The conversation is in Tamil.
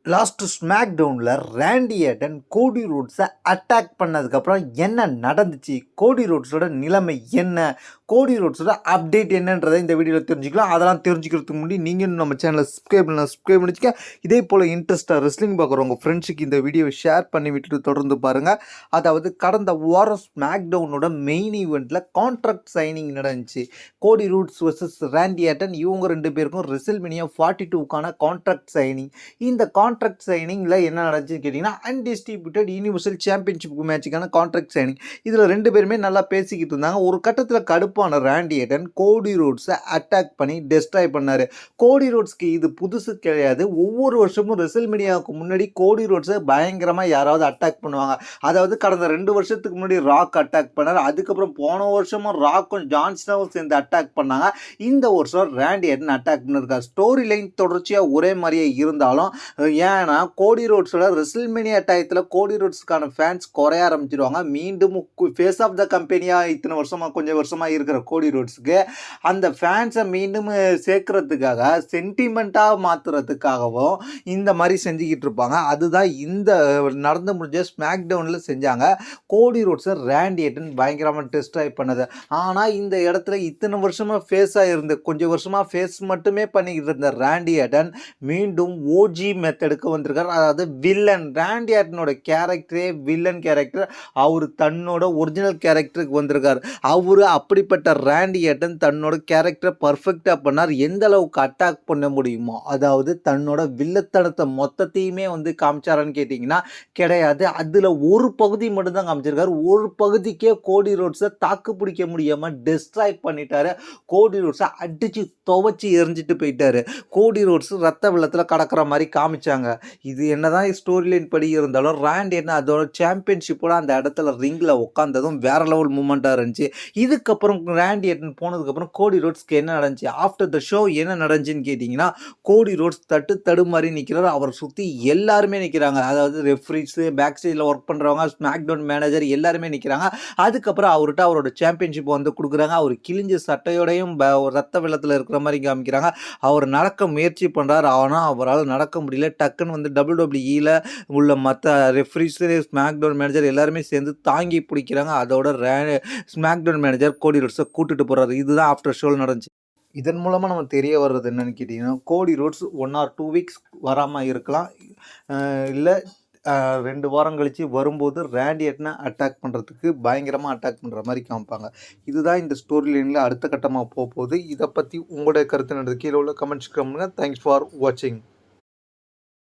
லாஸ்ட் ஸ்மாக் டவுனில் ரேண்டி ஆர்டன் கோடி ரோட்ஸை அட்டாக் பண்ணதுக்கப்புறம் என்ன நடந்துச்சு, கோடி ரோட்ஸோட நிலைமை என்ன, கோடி ரோட்ஸோட அப்டேட் என்னன்றதை இந்த வீடியோவில் தெரிஞ்சுக்கலாம். அதெல்லாம் தெரிஞ்சுக்கிறதுக்கு முன்னாடி நீங்கள் நம்ம சேனலை சப்ஸ்கிரைப் பண்ணிச்சுக்க. இதே போல் இன்ட்ரெஸ்ட்டாக ரெஸ்லிங் பார்க்குறவங்க ஃப்ரெண்ட்ஸுக்கு இந்த வீடியோவை ஷேர் பண்ணி விட்டுட்டு தொடர்ந்து பாருங்கள். அதாவது கடந்த வாரம் ஸ்மாக் டவுனோட மெயின் ஈவெண்ட்டில் கான்ட்ராக்ட் சைனிங் நடந்துச்சு. Cody Rhodes versus Randy Orton, இவங்க ரெண்டு பேருக்கும் ரெசில்மேனியா 42க்கான கான்ட்ராக்ட் சைனிங். இந்த கான்ட்ராக்ட் சைனிங்கில் என்ன நடந்துச்சுன்னு கேட்டிங்கன்னா, அன்டிஸ்ட்ரிபியூட்டட் யூனிவர்சல் சாம்பியன்ஷிப் மேட்சுக்கான கான்ட்ராக்ட் சைனிங். இதில் ரெண்டு பேருமே நல்லா பேசிக்கிட்டு இருந்தாங்க. ஒரு கட்டத்தில் கடுப்பான ரேண்டி ஆர்டன் கோடி ரோட்ஸை அட்டாக் பண்ணி டெஸ்ட்ராய் பண்ணார். கோடி ரோட்ஸ்க்கு இது புதுசு கிடையாது. ஒவ்வொரு வருஷமும் ரெசில்மேனியாவுக்கு முன்னாடி கோடி ரோட்ஸை பயங்கரமாக யாராவது அட்டாக் பண்ணுவாங்க. அதாவது கடந்த 2 வருஷத்துக்கு முன்னாடி ராக் அட்டாக் பண்ணார். அதுக்கப்புறம் போன வருஷமும் ராக்கும் ஜான்சனாவும் சேர்ந்து அட்டாக் பண்ணாங்க. இந்த வருஷம் ரேண்டி ஆர்டன் அட்டாக் பண்ணிருக்காரு. ஸ்டோரி லைன் தொடர்ச்சியாக ஒரே மாதிரியே இருந்தாலும், ஏன்னா கோடி ரோட்ஸோட ரெசில்மேனியா டயத்தில் கோடி ரோட்ஸ்க்கான ஃபேன்ஸ் குறைய ஆரம்பிச்சிருவாங்க. மீண்டும் ஃபேஸ் ஆஃப் த கம்பெனியாக இத்தனை வருஷமாக கொஞ்சம் வருஷமாக இருக்கிற கோடி ரோட்ஸுக்கு அந்த ஃபேன்ஸை மீண்டும் சேர்க்கறதுக்காக, சென்டிமெண்ட்டாக மாற்றுறதுக்காகவும் இந்த மாதிரி செஞ்சுக்கிட்டு இருப்பாங்க. அதுதான் இந்த நடந்து முடிஞ்ச ஸ்மாக் டவுனில் செஞ்சாங்க. கோடி ரோட்ஸை ரேண்டி ஆர்டன் பயங்கரமாக டெஸ்ட்ராய் பண்ணது. ஆனால் இந்த இடத்துல இத்தனை வருஷமாக ஃபேஸாக இருந்து கொஞ்சம் வருஷமாக ஃபேஸ் மட்டுமே பண்ணிக்கிட்டு இருந்த ரேண்டி ஆர்டன் மீண்டும் ஓஜி மெத்தடுக்கு வந்திருக்கார். அதாவது வில்லன். ரேண்டி ஆர்டனோட கேரக்டரே வில்லன் கேரக்டர். அவர் தன்னோட ஒரிஜினல் கேரக்டருக்கு வந்திருக்கார். அவர் அப்படிப்பட்ட ரேண்டி ஆர்டன் தன்னோட கேரக்டரை பர்ஃபெக்டாக பண்ணார். எந்த அளவுக்கு அட்டாக் பண்ண முடியுமோ, அதாவது தன்னோட வில்லத்தனத்தை மொத்தத்தையுமே காமிச்சாரான்னு கேட்டிங்கன்னா கிடையாது. அதில் ஒரு பகுதி மட்டும்தான் காமிச்சிருக்காரு. ஒரு பகுதிக்கே கோடி ரோட்ஸை தாக்கு பிடிக்க முடியாமல் டெஸ்ட்ராய் பண்ணிட்டாரு. கோடி ரோட்ஸை அடித்து துவச்சி எரிஞ்சிட்டு போயிட்டாரு. கோடி ரோட்ஸ் ரத்த வெள்ளத்தில் கடக்கிற மாதிரி காமிச்சாங்க. இது என்னதான் ஸ்டோரி லைன் படி இருந்தாலும் ரேண்டி ஆர்டன் அதோட சாம்பியன்ஷிப்போட அந்த இடத்துல ரிங்கில் உட்காந்ததும் வேற லெவல் மூமெண்ட்டாக இருந்துச்சு. இதுக்கப்புறம் ரேண்டி ஆர்டன் போனதுக்கப்புறம் கோடி ரோட்ஸ்க்கு என்ன நடந்துச்சு, ஆஃப்டர் த ஷோ என்ன நடந்துச்சுன்னு கேட்டிங்கன்னா, கோடி ரோட்ஸ் தடுமாறி நிற்கிறார். அவரை சுற்றி எல்லாருமே நிற்கிறாங்க. அதாவது ரெஃப்ரிஸு, பேக் ஸ்டேஜில் ஒர்க் பண்ணுறவங்க, ஸ்மாக் டவுன் மேனேஜர் எல்லாருமே நிற்கிறாங்க. அதுக்கப்புறம் அவர்கிட்ட அவரோட சாம்பியன்ஷிப் கொடுக்குறாங்க. அவர் கிழிஞ்ச சட்டையோடையும் ரத்த வெள்ளத்தில் இருக்கிற மாதிரி காமிக்கிறாங்க. அவர் நடக்க முயற்சி பண்ணுறார். ஆனால் அவரால் நடக்க முடியல. டக்குன்னு WWE உள்ள மற்ற ரெஃப்ரிஸு, ஸ்மாக் டவுன் மேனேஜர் எல்லாருமே சேர்ந்து தாங்கி பிடிக்கிறாங்க. அதோட ஸ்மாக் டவுன் மேனேஜர் கோடி ரோட்ஸை கூட்டிட்டு போகிறாரு. இதுதான் ஆஃப்டர் ஷோவில் நடந்துச்சு. இதன் மூலமாக நம்ம தெரிய வர்றது என்னன்னு கேட்டிங்கன்னா, கோடி ரோட்ஸ் 1 or 2 வீக்ஸ் வராமல் இருக்கலாம். இல்லை 2 வாரம் கழித்து வரும்போது ரேண்டி ஆர்டனை அட்டாக் பண்ணுறதுக்கு பயங்கரமாக அட்டாக் பண்ணுற மாதிரி காமிப்பாங்க. இதுதான் இந்த ஸ்டோரி லைனில் அடுத்த கட்டமாக போகுது. இதை பற்றி உங்களுடைய கருத்து கீழே உள்ள கமெண்ட்ஸ் பண்ணுங்கள். தேங்க்ஸ் ஃபார் வாட்சிங்.